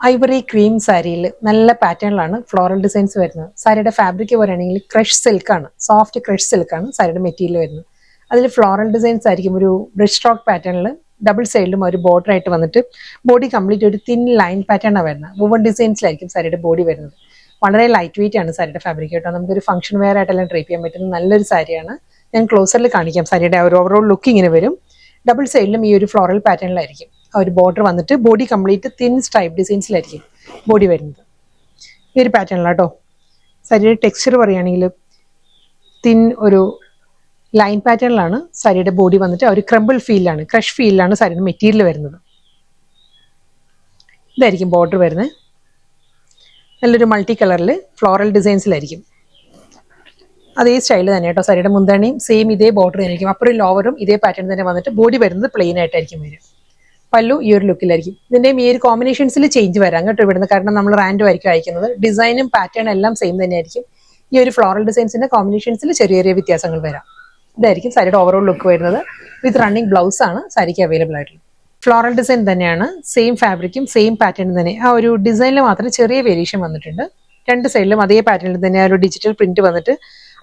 Ivory cream സാരിയിൽ നല്ല പാറ്റേണിലാണ് ഫ്ലോറൽ ഡിസൈൻസ് വരുന്നത്. സാരിയുടെ ഫാബ്രിക് പറയുകയാണെങ്കിൽ ക്രഷ് സിൽക്കാണ്, സോഫ്റ്റ് ക്രഷ് സിൽക്കാണ് സാരിയുടെ മെറ്റീരിയൽ വരുന്നത്. അതിൽ ഫ്ലോറൽ ഡിസൈൻസ് ആയിരിക്കും ഒരു ബ്രിഡ് സ്ട്രോക്ക് പാറ്റേണിൽ ഡബിൾ സൈഡിലും ഒരു ബോർഡർ ആയിട്ട് വന്നിട്ട് ബോഡി കംപ്ലീറ്റ് ഒരു തിൻ ലൈൻ പാറ്റേണാണ് വരുന്നത്. വുവൺ ഡിസൈൻസിലായിരിക്കും സാരിയുടെ ബോഡി വരുന്നത്. വളരെ ലൈറ്റ് വെയിറ്റ് ആണ് സാരിയുടെ ഫാബ്രിക് കേട്ടോ. നമുക്കൊരു ഫംഗ്ഷൻ വെയർ ആയിട്ടെല്ലാം ഡ്രേപ്പ് ചെയ്യാൻ പറ്റുന്ന നല്ലൊരു സാരിയാണ്. ഞാൻ ക്ലോസറിൽ കാണിക്കാം. സാരിയുടെ ഒരു ഓവറോൾ ലുക്ക് ഇങ്ങനെ വരും. ഡബിൾ സൈഡിലും ഈ ഒരു ഫ്ലോറൽ പാറ്റേണിലായിരിക്കും ഒരു ബോർഡർ വന്നിട്ട് ബോഡി കംപ്ലീറ്റ് തിൻ സ്ട്രൈപ്പ് ഡിസൈൻസിലായിരിക്കും ബോഡി വരുന്നത്. ഈ ഒരു പാറ്റേണിലാട്ടോ. സാരിയുടെ ടെക്സ്ചർ പറയുകയാണെങ്കിൽ തിൻ ഒരു ലൈൻ പാറ്റേണിലാണ് സാരിയുടെ ബോഡി വന്നിട്ട് ഒരു ക്രംബിൾ ഫീലാണ്, ക്രഷ് ഫീലാണ് സാരിയുടെ മെറ്റീരിയൽ വരുന്നത്. ഇതായിരിക്കും ബോർഡർ വരുന്നത്. നല്ലൊരു മൾട്ടി കളറിൽ ഫ്ലോറൽ ഡിസൈൻസിലായിരിക്കും. അതേ സ്റ്റൈൽ തന്നെ കേട്ടോ. സാരിയുടെ മുന്താണിയും സെയിം ഇതേ ബോർഡർ ആയിരിക്കും. അപ്പുറം ലോവറും ഇതേ പാറ്റേൺ തന്നെ വന്നിട്ട് ബോഡി വരുന്നത് പ്ലെയിൻ ആയിട്ടായിരിക്കും വരും. പല്ലു ഈ ഒരു ലുക്കിലായിരിക്കും. ഇതിൻ്റെയും ഈ ഒരു കോമ്പിനേഷൻസിൽ ചേഞ്ച് വരാം കേട്ടോ ഇവിടുന്ന്. കാരണം നമ്മൾ റാൻഡും ആയിരിക്കും അയക്കുന്നത്. ഡിസൈനും പാറ്റേൺ എല്ലാം സെയിം തന്നെയായിരിക്കും. ഈ ഒരു ഫ്ലോറൽ ഡിസൈൻസിന്റെ കോമ്പിനേഷൻസിൽ ചെറിയ ചെറിയ വ്യത്യാസങ്ങൾ വരാം. ഇതായിരിക്കും സാരിയുടെ ഓവറോൾ ലുക്ക് വരുന്നത്. വിത്ത് റണ്ണിങ് ബ്ലൗസ് ആണ് സാരിക്ക് അവൈലബിൾ ആയിട്ടുള്ളത്. ഫ്ലോറൽ ഡിസൈൻ തന്നെയാണ്, സെയിം ഫാബ്രിക്കും സെയിം പാറ്റേണും തന്നെ. ആ ഒരു ഡിസൈനിൽ മാത്രം ചെറിയ വേരിയേഷൻ വന്നിട്ടുണ്ട്. രണ്ട് സൈഡിലും അതേ പാറ്റേണിൽ തന്നെ ആ ഒരു ഡിജിറ്റൽ പ്രിന്റ് വന്നിട്ട്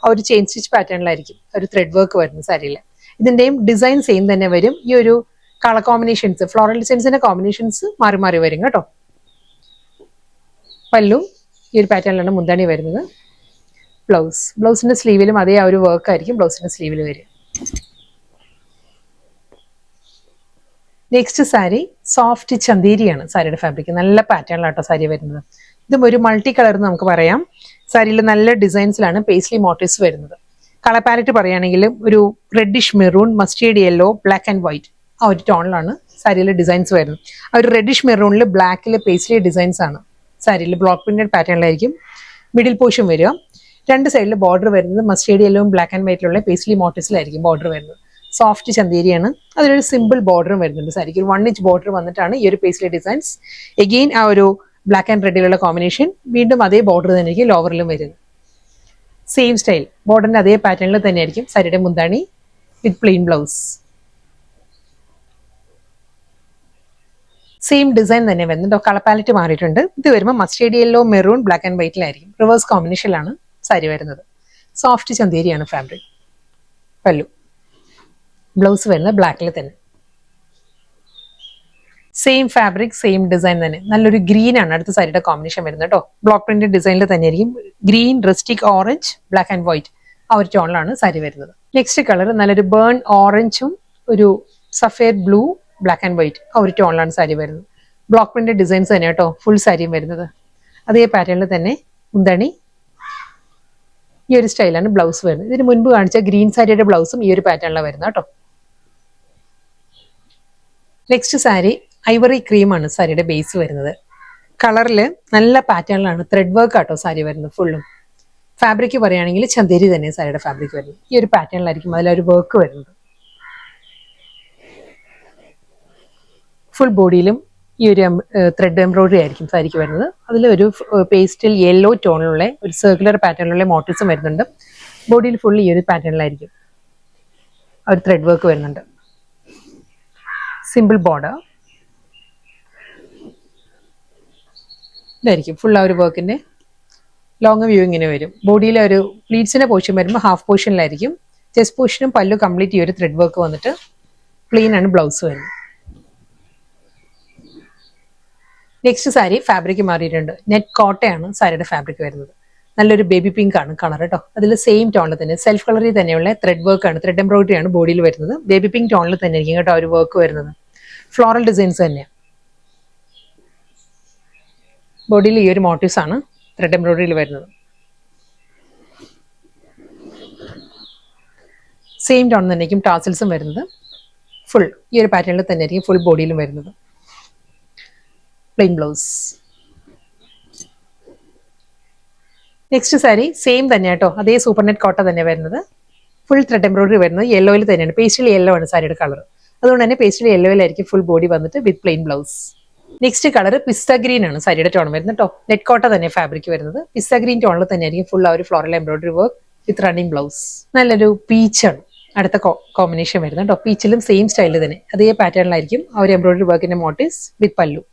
ആ ഒരു ചെയിൻ സ്റ്റിച്ച് പാറ്റേണിലായിരിക്കും ഒരു ത്രെഡ് വർക്ക് വരുന്നത് സാരിയിൽ. ഇതിന്റെയും ഡിസൈൻ സെയിം തന്നെ വരും. ഈ ഒരു കളർ കോമ്പിനേഷൻസ്, ഫ്ലോറൽ ഡിസൈൻസിന്റെ കോമ്പിനേഷൻസ് മാറി മാറി വരും കേട്ടോ. പല്ലു ഈ ഒരു പാറ്റേണിലാണ് മുന്താണി വരുന്നത്. ബ്ലൗസിന്റെ സ്ലീവിലും അതേ ആ ഒരു വർക്ക് ആയിരിക്കും ബ്ലൗസിന്റെ സ്ലീവിൽ വരും. നെക്സ്റ്റ് സാരി സോഫ്റ്റ് ചന്തേരിയാണ് സാരിയുടെ ഫാബ്രിക്. നല്ല പാറ്റേണിലാട്ടോ സാരി വരുന്നത്. ഇതും ഒരു മൾട്ടി കളർ എന്ന് നമുക്ക് പറയാം. സാരിയിൽ നല്ല ഡിസൈൻസിലാണ് പേസ്ലി മോട്ടീവ്സ് വരുന്നത്. കളർ പാലറ്റ് പറയുകയാണെങ്കിൽ ഒരു reddish maroon, mustard yellow, black and white ആ ഒരു ടോണിലാണ് സാരിയിൽ ഡിസൈൻസ് വരുന്നത്. ആ ഒരു റെഡിഷ് മെറൂണിൽ ബ്ലാക്കിൽ പേസ്ലി ഡിസൈൻസ് ആണ് സാരിയിൽ. ബ്ലോക്ക് പ്രിന്റഡ് പാറ്റേണിലായിരിക്കും മിഡിൽ പോർഷൻ വരിക. രണ്ട് സൈഡിൽ ബോർഡർ വരുന്നത് മസ്റ്റേർഡ് യെല്ലോയും ബ്ലാക്ക് ആൻഡ് വൈറ്റിലുള്ള പേസ്ലി മോട്ടീവ്സിലായിരിക്കും ബോർഡർ വരുന്നത്. സോഫ്റ്റ് ചന്തേരിയാണ്. അതിലൊരു സിമ്പിൾ ബോർഡറും വരുന്നുണ്ട് സാരിക്ക്. ഒരു 1 inch ബോർഡർ വന്നിട്ടാണ് ഈ ഒരു പേസ്ലി ഡിസൈൻസ്. എഗെയിൻ ആ ഒരു ബ്ലാക്ക് ആൻഡ് റെഡിലുള്ള കോമ്പിനേഷൻ. വീണ്ടും അതേ ബോർഡർ തന്നെയായിരിക്കും ലോവറിലും വരുന്നത്. സെയിം സ്റ്റൈൽ ബോർഡറിന്റെ അതേ പാറ്റേണിൽ തന്നെയായിരിക്കും സാരിയുടെ മുന്താണി with plain blouse. Same design തന്നെ വരുന്നുണ്ട്. കളർ പാലറ്റ് മാറിയിട്ടുണ്ട്. ഇത് വരുമ്പോൾ mustard yellow, maroon, black and വൈറ്റിലായിരിക്കും. റിവേഴ്സ് കോമ്പിനേഷനിലാണ് സാരി വരുന്നത്. സോഫ്റ്റ് ചന്തേരിയാണ് ഫാബ്രിക്. പല്ലു, ബ്ലൗസ് വരുന്നത് ബ്ലാക്കിൽ തന്നെ. സെയിം ഫാബ്രിക്, സെയിം ഡിസൈൻ തന്നെ. നല്ലൊരു ഗ്രീൻ ആണ് അടുത്ത സാരിയുടെ കോമ്പിനേഷൻ വരുന്നത് കേട്ടോ. ബ്ലോക്ക് പ്രിന്റ് ഡിസൈനിൽ തന്നെയായിരിക്കും. Green, rustic orange, black and white ആ ഒരു ടോണിലാണ് സാരി വരുന്നത്. നെക്സ്റ്റ് കളർ നല്ലൊരു ബേൺ ഓറഞ്ചും ഒരു Safed blue, black and white ആ ഒരു ടോണിലാണ് സാരി വരുന്നത്. ബ്ലോക്ക് പ്രിന്റ് ഡിസൈൻസ് തന്നെ കേട്ടോ ഫുൾ സാരിയും വരുന്നത്. അതേ പാറ്റേണിൽ തന്നെ മുന്താണി ഈ ഒരു സ്റ്റൈലാണ് ബ്ലൗസ് വരുന്നത്. ഇതിന് മുൻപ് കാണിച്ച ഗ്രീൻ സാരിയുടെ ബ്ലൗസും ഈ ഒരു പാറ്റേണിലാണ് വരുന്നത് കേട്ടോ. നെക്സ്റ്റ് സാരി ഐവറി ക്രീം ആണ് സാരിയുടെ ബേസ് വരുന്നത്. കളറിൽ നല്ല പാറ്റേണിലാണ് ത്രെഡ് വർക്ക് ആട്ടോ സാരി വരുന്നത് ഫുള്ളും. ഫാബ്രിക് പറയുകയാണെങ്കിൽ ചന്തേരി തന്നെ സാരിയുടെ ഫാബ്രിക് വരുന്നത്. ഈ ഒരു പാറ്റേണിലായിരിക്കും അതിലൊരു വർക്ക് വരുന്നത്. ഫുൾ ബോഡിയിലും ഈ ഒരു ത്രെഡ് എംബ്രോയിഡറി ആയിരിക്കും സാരിക്ക് വരുന്നത്. അതിലൊരു പേസ്റ്റൽ യെല്ലോ ടോണിലുള്ള ഒരു സർക്കുലർ പാറ്റേണിലുള്ള മോട്ടീവ്സും വരുന്നുണ്ട്. ബോഡിയിൽ ഫുൾ ഈ ഒരു പാറ്റേണിലായിരിക്കും ആ ഒരു ത്രെഡ് വർക്ക് വരുന്നുണ്ട്. സിമ്പിൾ ബോർഡർ ഇതായിരിക്കും ഫുൾ ആ ഒരു വർക്കിന്റെ ലോങ് വ്യൂ ഇങ്ങനെ വരും. ബോഡിയിലെ ഒരു പ്ലീറ്റ്സിന്റെ പോർഷൻ വരുമ്പോൾ ഹാഫ് പോർഷനിലായിരിക്കും. ചെസ്റ്റ് പോർഷനും പല്ലു കംപ്ലീറ്റ് ഈ ഒരു ത്രെഡ് വർക്ക് വന്നിട്ട് പ്ലെയിൻ ആണ് ബ്ലൗസ് വരുന്നത്. നെക്സ്റ്റ് സാരി ഫാബ്രിക് മാറിയിട്ടുണ്ട്. നെറ്റ് കോട്ടയാണ് സാരിയുടെ ഫാബ്രിക് വരുന്നത്. നല്ലൊരു ബേബി പിങ്ക് ആണ് കളർ കേട്ടോ. അതിൽ സെയിം ടോണിൽ തന്നെ സെൽഫ് കളറിൽ തന്നെയുള്ള ത്രെഡ് വർക്ക് ആണ്, ത്രെഡ് എംബ്രോയിഡറി ആണ് ബോഡിയിൽ വരുന്നത്. ബേബി പിങ്ക് ടോണിൽ തന്നെ ആയിരിക്കും കേട്ടോ ഒരു വർക്ക് വരുന്നത്. ഫ്ലോറൽ ഡിസൈൻസ് തന്നെയാണ്. ബോഡിയിൽ ഈ ഒരു മോട്ടീവ്സ് ആണ് ത്രെഡ് എംബ്രോയിഡറിയിൽ വരുന്നത്. സെയിം ടോൺ തന്നെയായിരിക്കും ടാസിൽസും വരുന്നത്. ഫുൾ ഈ ഒരു പാറ്റേണിൽ തന്നെ ആയിരിക്കും ഫുൾ ബോഡിയിലും വരുന്നത്. Plain blouse. Next sari same തന്നെ കേട്ടോ. അതേ സൂപ്പർ നെറ്റ് കോട്ട തന്നെ വരുന്നത്. ഫുൾ ത്രെഡ് എംബ്രോയിഡറി വരുന്നത് യെല്ലോയിൽ തന്നെയാണ്. പേസ്റ്റൽ യെല്ലോ ആണ് സാരിയുടെ കളർ. അതുകൊണ്ട് തന്നെ പേസ്റ്റൽ യെല്ലോയിലായിരിക്കും ഫുൾ ബോഡി വന്നിട്ട് വിത്ത് പ്ലെയിൻ ബ്ലൗസ്. നെക്സ്റ്റ് കളർ പിസ്ത ഗ്രീൻ ആണ് സാരിയുടെ ടോൺ വരുന്നത് കേട്ടോ. നെറ്റ് കോട്ട തന്നെ ഫാബ്രിക് വരുന്നത്. പിസ്ത ഗ്രീൻ ടോണിൽ തന്നെ ആയിരിക്കും ഫുൾ ആ ഒരു floral embroidery work with running blouse. നല്ലൊരു പീച്ചാണ് അടുത്ത കോമ്പിനേഷൻ വരുന്നത് കേട്ടോ. പീച്ചിലും സെയിം സ്റ്റൈലിൽ തന്നെ അതേ പാറ്റേണിലായിരിക്കും ആ ഒരു എംബ്രോയിഡറി വർക്കിന്റെ മോട്ടീവ്സ് വിത്ത് പല്ലു.